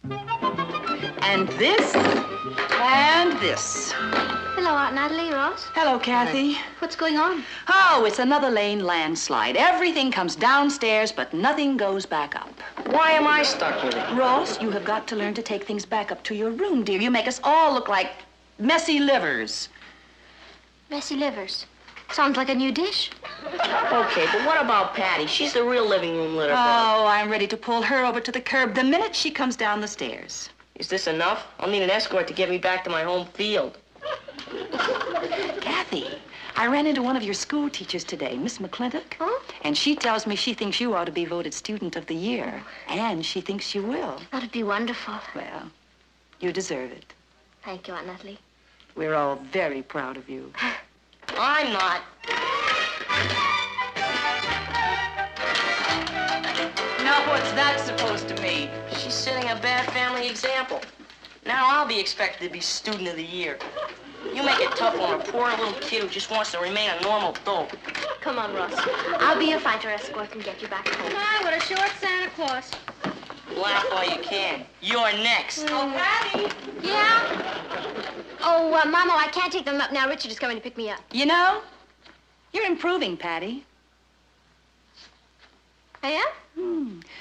And this, and this. Hello, Aunt Natalie, Ross. Hello, Kathy. What's going on? Oh, it's another lane landslide. Everything comes downstairs, but nothing goes back up. Why am I stuck with it? Ross, you have got to learn to take things back up to your room, dear. You make us all look like messy livers. Messy livers. Sounds like a new dish. Okay, but what about Patty? She's the real living room litter girl. Oh, I'm ready to pull her over to the curb the minute she comes down the stairs. Is this enough? I'll need an escort to get me back to my home field. Kathy, I ran into one of your school teachers today, Miss McClintock. Huh? And she tells me she thinks you ought to be voted Student of the Year. And she thinks you will. That'd be wonderful. Well, you deserve it. Thank you, Aunt Natalie. We're all very proud of you. I'm not. Now, what's that supposed to mean? She's setting a bad family example. Now I'll be expected to be Student of the Year. You make it tough on a poor little kid who just wants to remain a normal dope. Come on, Ross. I'll be your fighter escort and get you back home. Hi, what a short Santa Claus. Laugh all you can. You're next. Oh, Patty! Yeah? Oh, Mama, I can't take them up now. Richard is coming to pick me up. You know, you're improving, Patty. I am?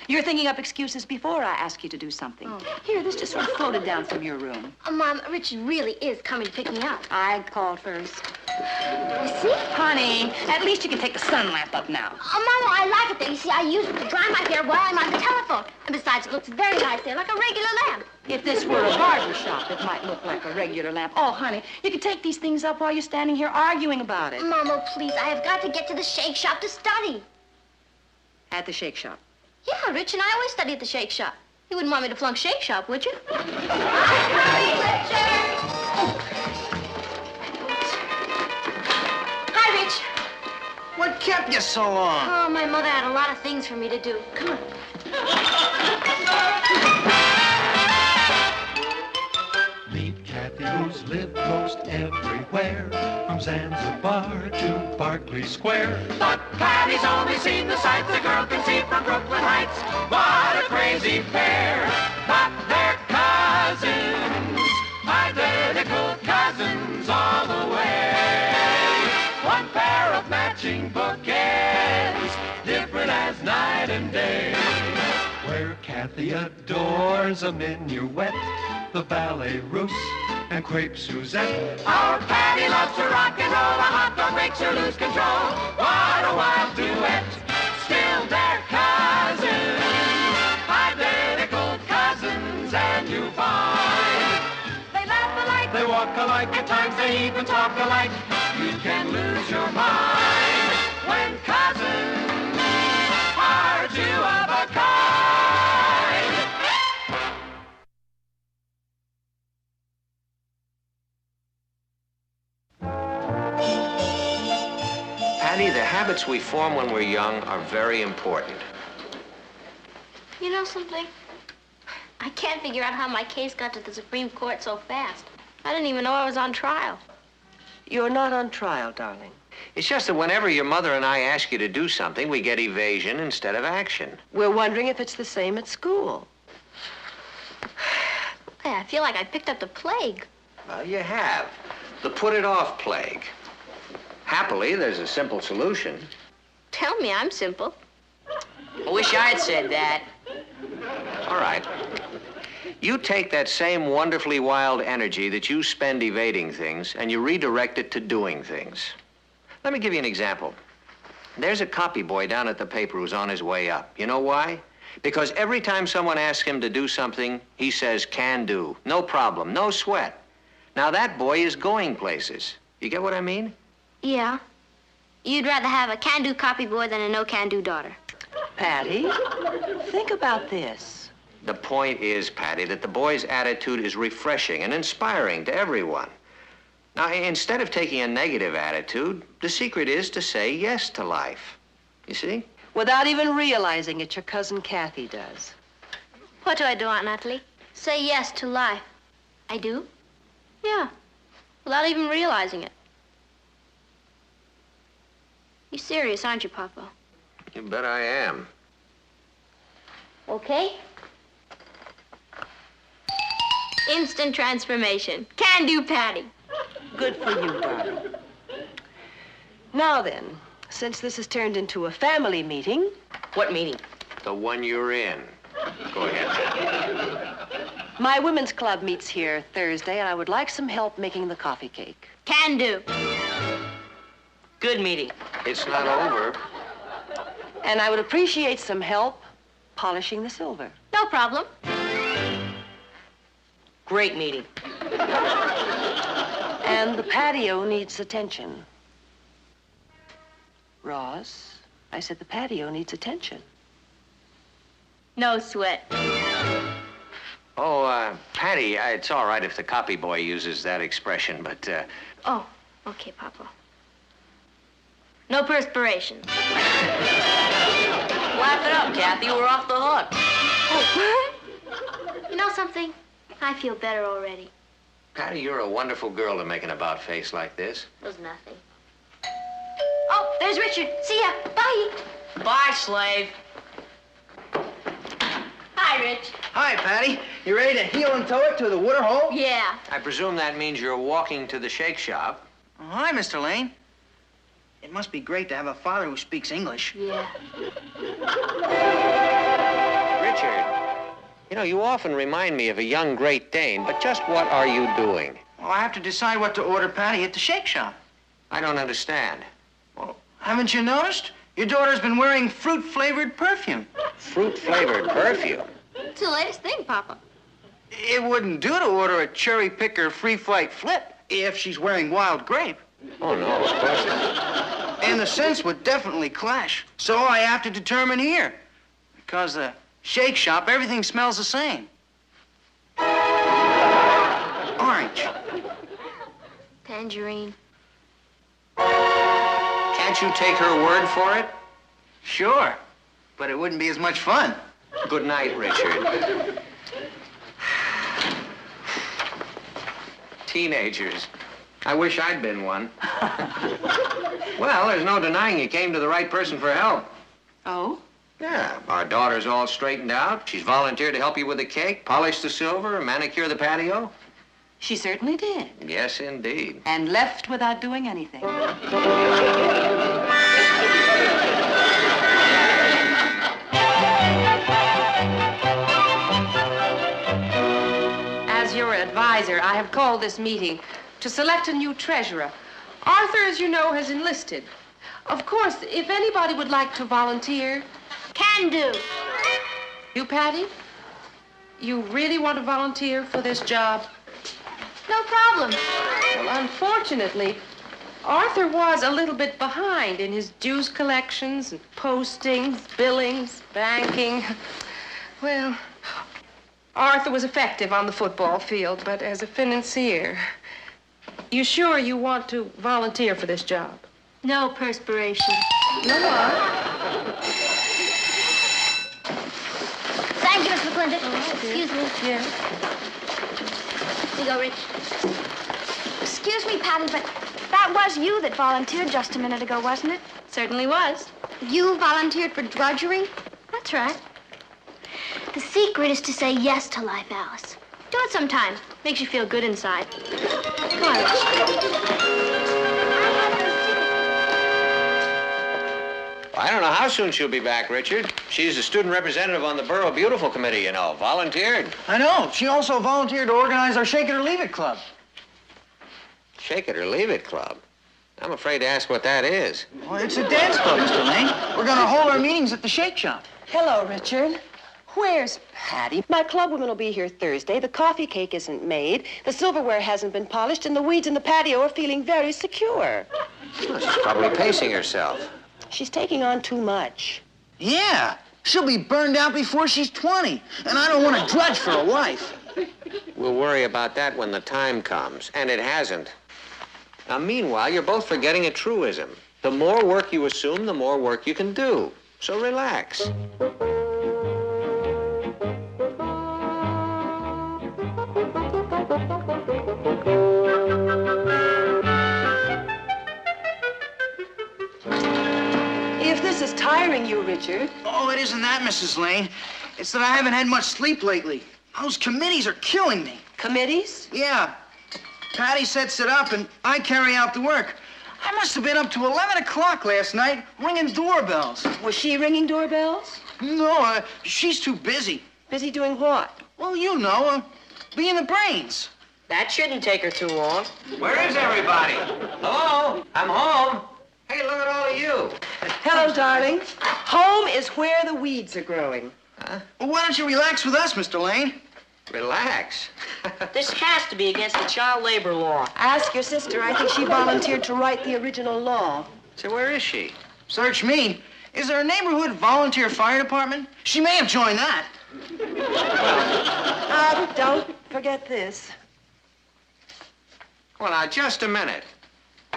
You're thinking up excuses before I ask you to do something. Oh. Here, this just sort of floated down from your room. Mom, Richard really is coming to pick me up. I called first. You see? Honey, at least you can take the sun lamp up now. Oh, Mama, I like it there. You see, I use it to dry my hair while I'm on the telephone. And besides, it looks very nice there, like a regular lamp. If this were a barber shop, it might look like a regular lamp. Oh, honey, you can take these things up while you're standing here arguing about it. Mama, please, I have got to get to the shake shop to study. At the shake shop. Yeah, Rich and I always study at the shake shop. You wouldn't want me to flunk shake shop, would you? Hi, Rich. What kept you so long? Oh, my mother had a lot of things for me to do. Come on. Meet Kathy, who's lived most everywhere, from Zanzibar to Berkeley Square. But Patty's only seen the sights the girl can see from Brooklyn Heights. What a crazy pair! But they're cousins, identical cousins all the way. One pair of matching bookends, different as night and day. Where Kathy adores a minuet, the ballet russe, and crepe Suzette. Our Patty loves to rock and roll, a hot dog makes her lose control. What a wild duet, still they're cousins, identical cousins, and you find they laugh alike, they walk alike, at times they even talk alike. You can lose your mind when cousins are two of a kind. Patty, the habits we form when we're young are very important. You know something? I can't figure out how my case got to the Supreme Court so fast. I didn't even know I was on trial. You're not on trial, darling. It's just that whenever your mother and I ask you to do something, we get evasion instead of action. We're wondering if it's the same at school. Hey, I feel like I picked up the plague. Well, you have. The put-it-off plague. Happily, there's a simple solution. Tell me I'm simple. I wish I'd said that. All right. You take that same wonderfully wild energy that you spend evading things, and you redirect it to doing things. Let me give you an example. There's a copy boy down at the paper who's on his way up. You know why? Because every time someone asks him to do something, he says, can do. No problem, no sweat. Now that boy is going places. You get what I mean? Yeah. You'd rather have a can-do copy boy than a no-can-do daughter. Patty, think about this. The point is, Patty, that the boy's attitude is refreshing and inspiring to everyone. Now, instead of taking a negative attitude, the secret is to say yes to life. You see? Without even realizing it, your cousin Kathy does. What do I do, Aunt Natalie? Say yes to life. I do? Yeah. Without even realizing it. You're serious, aren't you, Papa? You bet I am. Okay. Instant transformation. Can do, Patty. Good for you, darling. Now then, since this has turned into a family meeting... What meeting? The one you're in. Go ahead. My women's club meets here Thursday, and I would like some help making the coffee cake. Can do. Good meeting. It's not over. And I would appreciate some help polishing the silver. No problem. Great meeting. And the patio needs attention. Ross, I said the patio needs attention. No sweat. Oh, Patty, it's all right if the copy boy uses that expression, but, Oh, okay, Papa. No perspiration. Laugh it up, Kathy. We're off the hook. Oh, you know something? I feel better already. Patty, you're a wonderful girl to make an about-face like this. It was nothing. Oh, there's Richard. See ya. Bye. Bye, slave. Hi, Rich. Hi, Patty. You ready to heel and toe it to the water hole? Yeah. I presume that means you're walking to the shake shop. Oh, hi, Mr. Lane. It must be great to have a father who speaks English. Yeah. Richard, you know, you often remind me of a young Great Dane, but just what are you doing? Well, I have to decide what to order Patty at the shake shop. I don't understand. Well, haven't you noticed? Your daughter's been wearing fruit-flavored perfume. Fruit-flavored perfume? It's the latest thing, Papa. It wouldn't do to order a cherry picker free flight flip if she's wearing wild grape. Oh, no, of course not. And the scents would definitely clash. So I have to determine here. Because the shake shop, everything smells the same. Orange. Tangerine. Can't you take her word for it? Sure. But it wouldn't be as much fun. Good night, Richard. Teenagers. I wish I'd been one. Well, there's no denying you came to the right person for help. Oh? Yeah, our daughter's all straightened out. She's volunteered to help you with the cake, polish the silver, manicure the patio. She certainly did. Yes, indeed. And left without doing anything. As your advisor, I have called this meeting to select a new treasurer. Arthur, as you know, has enlisted. Of course, if anybody would like to volunteer... Can do. You, Patty? You really want to volunteer for this job? No problem. Well, unfortunately, Arthur was a little bit behind in his dues collections and postings, billings, banking. Well, Arthur was effective on the football field, but as a financier, you sure you want to volunteer for this job? No perspiration. No what? Thank you, Miss McClintock. Excuse me. Yeah. Here you go, Rich. Excuse me, Patty, but that was you that volunteered just a minute ago, wasn't it? Certainly was. You volunteered for drudgery? That's right. The secret is to say yes to life, Alice. Do it sometime. Makes you feel good inside. Come on, Rich. I don't know how soon she'll be back, Richard. She's a student representative on the Borough Beautiful Committee, you know. Volunteered. I know. She also volunteered to organize our Shake It or Leave It Club. Shake It or Leave It Club. I'm afraid to ask what that is. Well, it's a dance club, Mr. Lane. We're going to hold our meetings at the Shake Shop. Hello, Richard. Where's Patty? My club women will be here Thursday. The coffee cake isn't made. The silverware hasn't been polished, and the weeds in the patio are feeling very secure. Well, she's probably pacing herself. She's taking on too much. Yeah. She'll be burned out before she's 20. And I don't want to drudge for a wife. We'll worry about that when the time comes, and it hasn't. Now, meanwhile, you're both forgetting a truism. The more work you assume, the more work you can do. So relax. If this is tiring you, Richard. Oh, it isn't that, Mrs. Lane. It's that I haven't had much sleep lately. Those committees are killing me. Committees? Yeah. Patty sets it up, and I carry out the work. I must have been up to 11 o'clock last night ringing doorbells. Was she ringing doorbells? No, she's too busy. Busy doing what? Well, you know, being the brains. That shouldn't take her too long. Where is everybody? Hello? I'm home. Hey, look at all of you. Hello, darling. Home is where the weeds are growing. Well, why don't you relax with us, Mr. Lane? Relax. This has to be against the child labor law. Ask your sister. I think she volunteered to write the original law. So where is she? Search me. Is there a neighborhood volunteer fire department? She may have joined that. Don't forget this. Well, now, just a minute.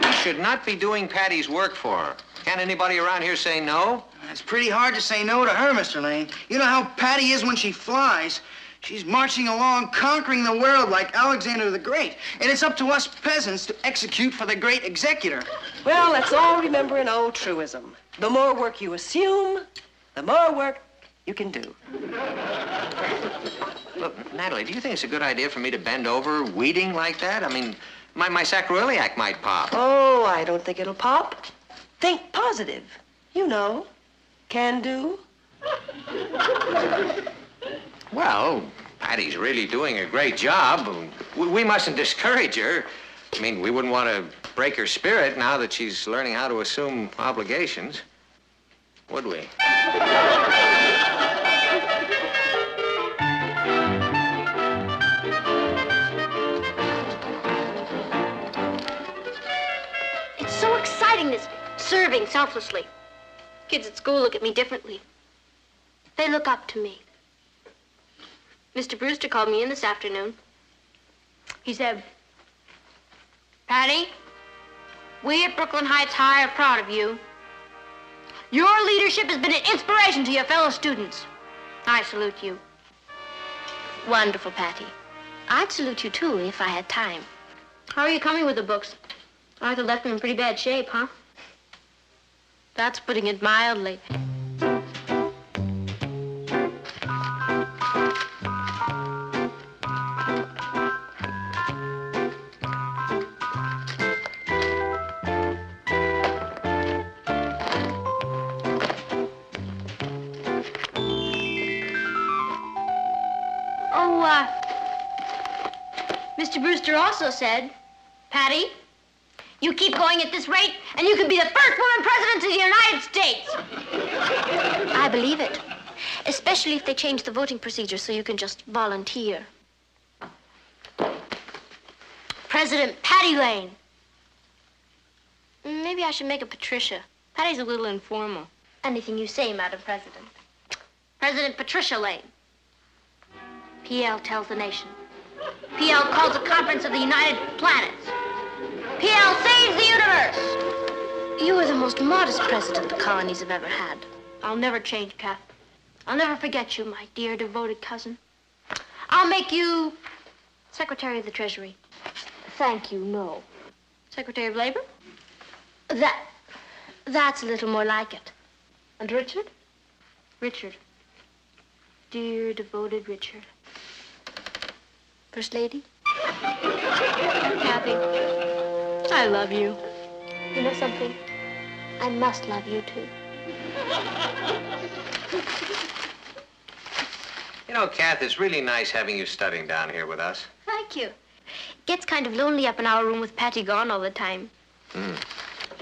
You should not be doing Patty's work for her. Can't anybody around here say no? It's pretty hard to say no to her, Mr. Lane. You know how Patty is when she flies. She's marching along, conquering the world like Alexander the Great. And it's up to us peasants to execute for the great executor. Well, let's all remember an old truism. The more work you assume, the more work you can do. Look, Natalie, do you think it's a good idea for me to bend over weeding like that? I mean, my sacroiliac might pop. Oh, I don't think it'll pop. Think positive. You know, can do. Well, Patty's really doing a great job. We mustn't discourage her. I mean, we wouldn't want to break her spirit now that she's learning how to assume obligations, would we? It's so exciting, this serving selflessly. Kids at school look at me differently. They look up to me. Mr. Brewster called me in this afternoon. He said, Patty, we at Brooklyn Heights High are proud of you. Your leadership has been an inspiration to your fellow students. I salute you. Wonderful, Patty. I'd salute you, too, if I had time. How are you coming with the books? Arthur left them in pretty bad shape, huh? That's putting it mildly. Mr. Brewster also said, Patty, you keep going at this rate, and you can be the first woman president of the United States. I believe it, especially if they change the voting procedure so you can just volunteer. President Patty Lane. Maybe I should make it Patricia. Patty's a little informal. Anything you say, Madam President. President Patricia Lane. PL tells the nation. PL calls a conference of the United Planets. PL saves the universe. You are the most modest president the colonies have ever had. I'll never change, Kath. I'll never forget you, my dear, devoted cousin. I'll make you Secretary of the Treasury. Thank you, no. Secretary of Labor? That's a little more like it. And Richard? Richard. Dear, devoted Richard. First Lady? Kathy, I love you. You know something? I must love you, too. You know, Kath, it's really nice having you studying down here with us. Thank you. Gets kind of lonely up in our room with Patty gone all the time.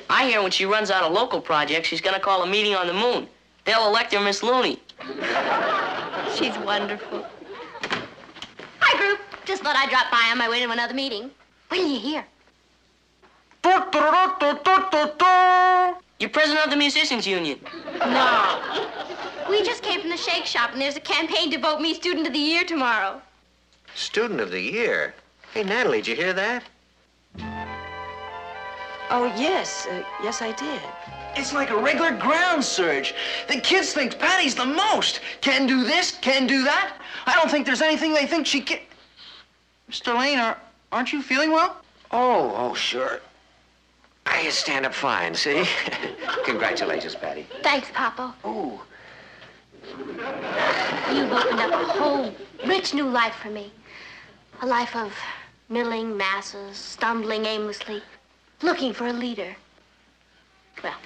I hear when she runs out of local projects, she's gonna call a meeting on the moon. They'll elect her Miss Looney. She's wonderful. Hi, group. Just thought I'd drop by on my way to another meeting. When are you here? You're president of the Musicians Union. No. We just came from the shake shop, and there's a campaign to vote me Student of the Year tomorrow. Student of the Year? Hey, Natalie, did you hear that? Oh, yes. Yes, I did. It's like a regular ground surge. The kids think Patty's the most. Can do this, can do that. I don't think there's anything they think she can. Mr. Lane, aren't you feeling well? Oh, sure. I stand up fine, see? Congratulations, Patty. Thanks, Papa. Oh, You've opened up a whole rich new life for me. A life of milling masses, stumbling aimlessly, looking for a leader. Well,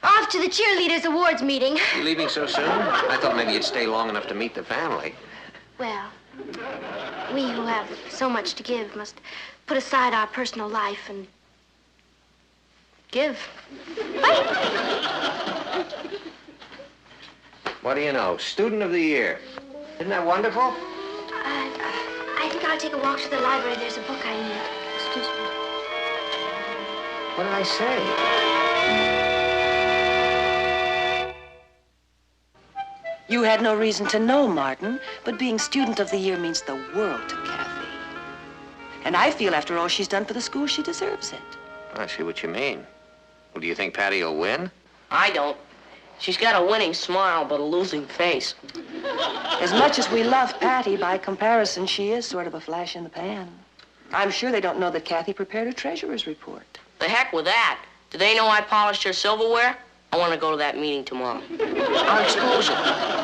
off to the cheerleaders' awards meeting. You leaving so soon? I thought maybe you'd stay long enough to meet the family. Well, we who have so much to give must put aside our personal life and give. Bye. What do you know? Student of the year. Isn't that wonderful? I think I'll take a walk to the library. There's a book I need. Excuse me. What did I say? You had no reason to know, Martin, but being student of the year means the world to Kathy. And I feel after all she's done for the school, she deserves it. I see what you mean. Well, do you think Patty will win? I don't. She's got a winning smile, but a losing face. As much as we love Patty, by comparison, she is sort of a flash in the pan. I'm sure they don't know that Kathy prepared a treasurer's report. The heck with that. Do they know I polished her silverware? I want to go to that meeting tomorrow. I'll expose her.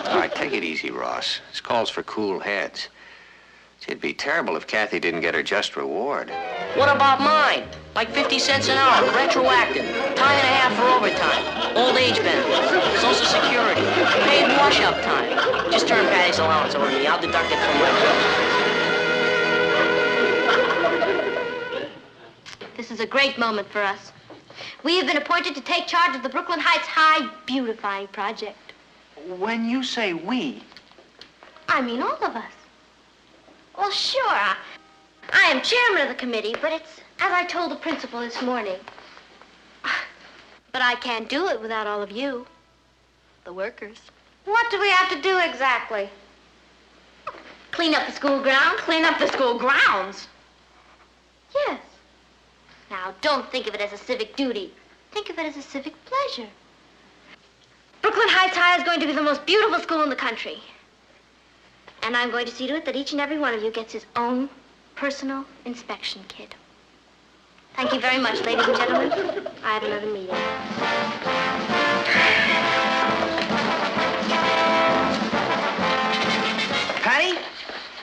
All right, take it easy, Ross. This calls for cool heads. It'd be terrible if Kathy didn't get her just reward. What about mine? Like 50 cents an hour, retroactive, time and a half for overtime, old age benefits, Social Security, paid wash-up time. Just turn Patty's allowance over to me. I'll deduct it from my bill. This is a great moment for us. We have been appointed to take charge of the Brooklyn Heights High Beautifying Project. When you say we, I mean all of us. Well, sure, I am chairman of the committee, but it's as I told the principal this morning. But I can't do it without all of you, the workers. What do we have to do exactly? Clean up the school grounds. Clean up the school grounds? Yes. Now, don't think of it as a civic duty. Think of it as a civic pleasure. Brooklyn Heights High is going to be the most beautiful school in the country. And I'm going to see to it that each and every one of you gets his own personal inspection kit. Thank you very much, ladies and gentlemen. I have another meeting. Patty,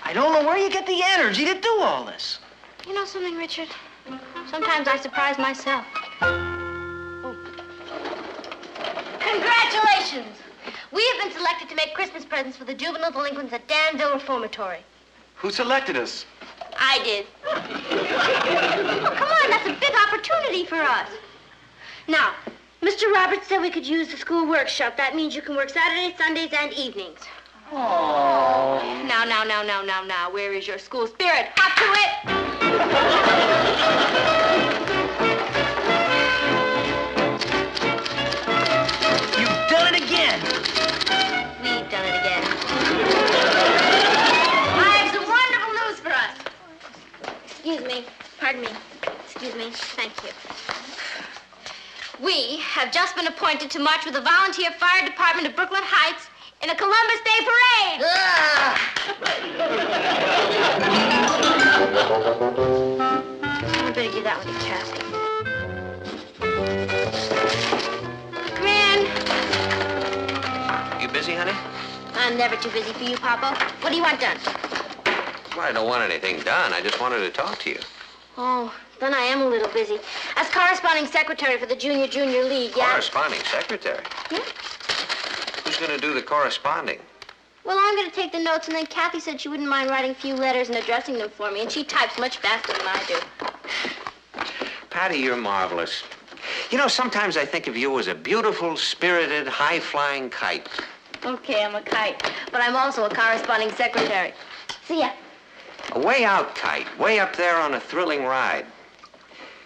I don't know where you get the energy to do all this. You know something, Richard? Sometimes I surprise myself. Oh. Congratulations! We have been selected to make Christmas presents for the juvenile delinquents at Danville Reformatory. Who selected us? I did. Oh, come on, that's a big opportunity for us. Now, Mr. Roberts said we could use the school workshop. That means you can work Saturdays, Sundays, and evenings. Oh. Now. Where is your school spirit? Hop to it! You've done it again. We've done it again. I have some wonderful news for us. Excuse me. Pardon me. Excuse me. Thank you. We have just been appointed to march with the Volunteer Fire Department of Brooklyn Heights in a Columbus Day parade. I better give that one to Kathy. Come in. You busy, honey? I'm never too busy for you, Papa. What do you want done? Well, I don't want anything done. I just wanted to talk to you. Oh, then I am a little busy. As corresponding secretary for the Junior League, yeah? Corresponding secretary? Yeah. Who's going to do the corresponding? Well, I'm going to take the notes, and then Kathy said she wouldn't mind writing a few letters and addressing them for me, and she types much faster than I do. Patty, you're marvelous. You know, sometimes I think of you as a beautiful, spirited, high-flying kite. Okay, I'm a kite, but I'm also a corresponding secretary. See ya. A way-out kite, way up there on a thrilling ride.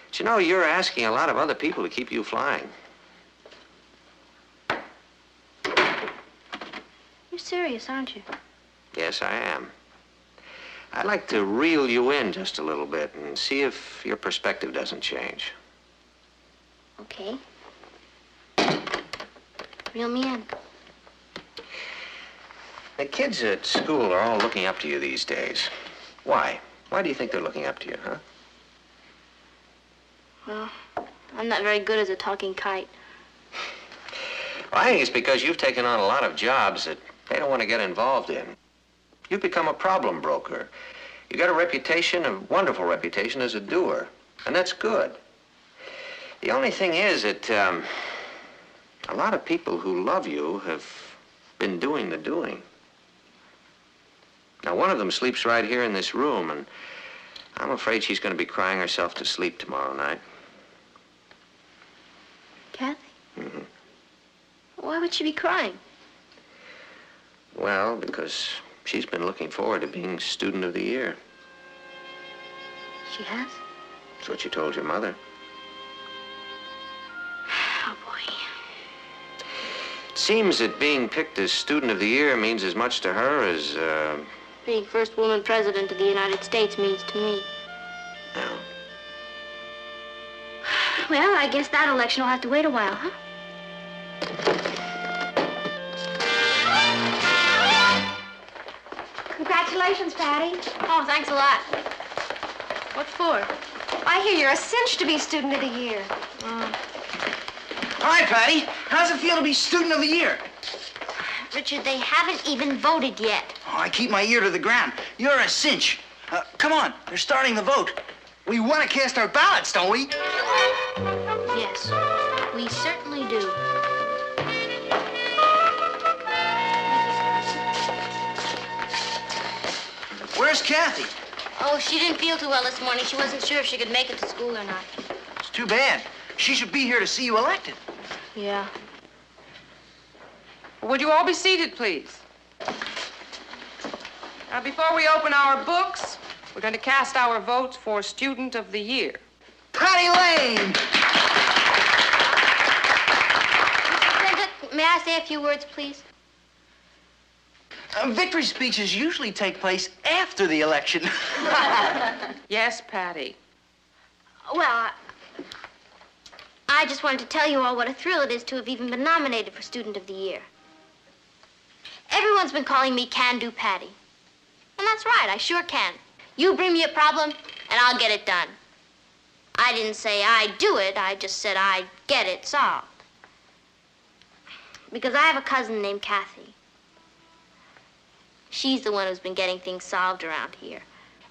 But you know, you're asking a lot of other people to keep you flying. You're serious, aren't you? Yes, I am. I'd like to reel you in just a little bit and see if your perspective doesn't change. Okay. Reel me in. The kids at school are all looking up to you these days. Why? Why do you think they're looking up to you, huh? Well, I'm not very good as a talking kite. Well, I think it's because you've taken on a lot of jobs that they don't want to get involved in. You've become a problem broker. You got a reputation, a wonderful reputation as a doer, and that's good. The only thing is that a lot of people who love you have been doing the doing. Now, one of them sleeps right here in this room, and I'm afraid she's going to be crying herself to sleep tomorrow night. Kathy? Mm-hmm. Why would she be crying? Well, because she's been looking forward to being Student of the Year. She has? That's what you told your mother. Oh, boy. It seems that being picked as Student of the Year means as much to her as, Being first woman president of the United States means to me. no. Well, I guess that election will have to wait a while, huh? Congratulations, Patty. Oh, thanks a lot. What for? I hear you're a cinch to be Student of the Year. Hi, Patty. How's it feel to be Student of the Year? Richard, they haven't even voted yet. Oh, I keep my ear to the ground. You're a cinch. Come on, they're starting the vote. We want to cast our ballots, don't we? Yes, we certainly do. Where's Kathy? Oh, she didn't feel too well this morning. She wasn't sure if she could make it to school or not. It's too bad. She should be here to see you elected. Yeah. Would you all be seated, please? Now, before we open our books, we're going to cast our votes for Student of the Year. Patty Lane! Mrs. Clinton, may I say a few words, please? Victory speeches usually take place after the election. Yes, Patty. Well, I just wanted to tell you all what a thrill it is to have even been nominated for Student of the Year. Everyone's been calling me Can-Do Patty. And that's right, I sure can. You bring me a problem, and I'll get it done. I didn't say I'd do it, I just said I'd get it solved. Because I have a cousin named Kathy. She's the one who's been getting things solved around here.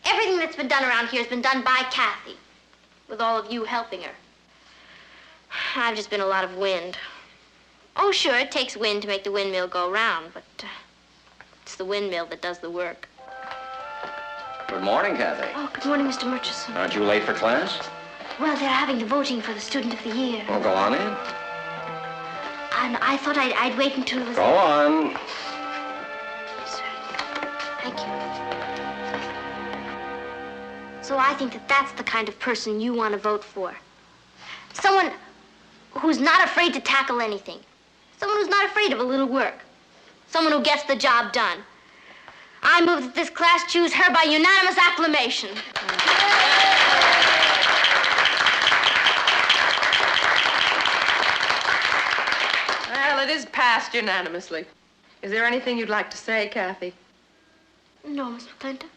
Everything that's been done around here has been done by Kathy, with all of you helping her. I've just been a lot of wind. Oh, sure, it takes wind to make the windmill go round, but it's the windmill that does the work. Good morning, Kathy. Oh, good morning, Mr. Murchison. Aren't you late for class? Well, they're having the voting for the Student of the Year. Well, go on in. And I thought I'd wait until it was... Go on. Sir, thank you. So I think that that's the kind of person you want to vote for. Someone who's not afraid to tackle anything. Someone who's not afraid of a little work. Someone who gets the job done. I move that this class choose her by unanimous acclamation. Well, it is passed unanimously. Is there anything you'd like to say, Kathy? No, Miss McClintock.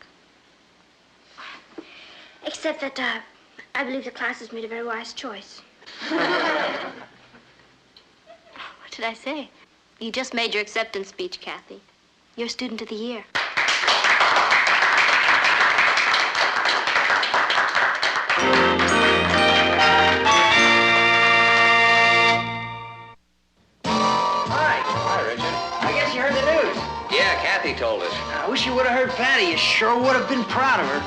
Except that I believe the class has made a very wise choice. What did I say? You just made your acceptance speech, Kathy. You're Student of the Year. Hi, Richard. I guess you heard the news. Yeah, Kathy told us. I wish you would have heard Patty. You sure would have been proud of her.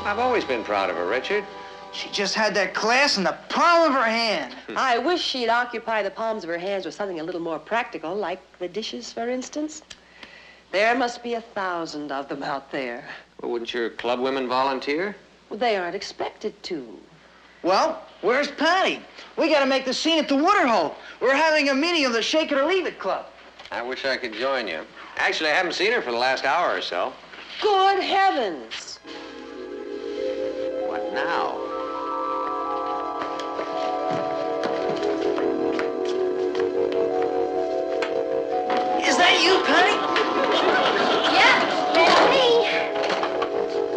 I've always been proud of her, Richard. She just had that class in the palm of her hand. I wish she'd occupy the palms of her hands with something a little more practical, like the dishes, for instance. There must be 1,000 of them out there. Well, wouldn't your club women volunteer? Well, they aren't expected to. Well, where's Patty? We got to make the scene at the Waterhole. We're having a meeting of the Shake It or Leave It Club. I wish I could join you. Actually, I haven't seen her for the last hour or so. Good heavens. What now? Is that you, Patty? Yeah, that's me.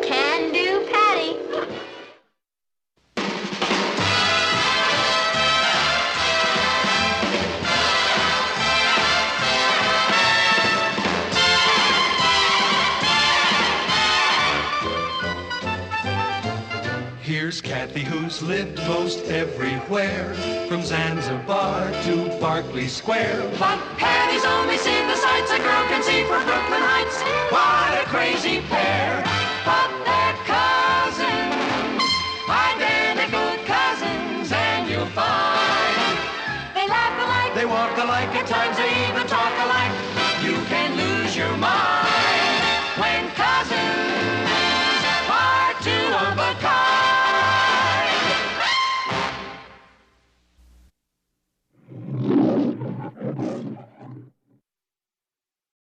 Can-do Patty. Here's Kathy, who's lived most everywhere, from Zanzibar to Berkeley Square. But Patty's only seen the sights a girl can see from Brooklyn Heights. What a crazy pair. But they're cousins, identical cousins, and you'll find they laugh alike, They walk alike, at times they even talk alike.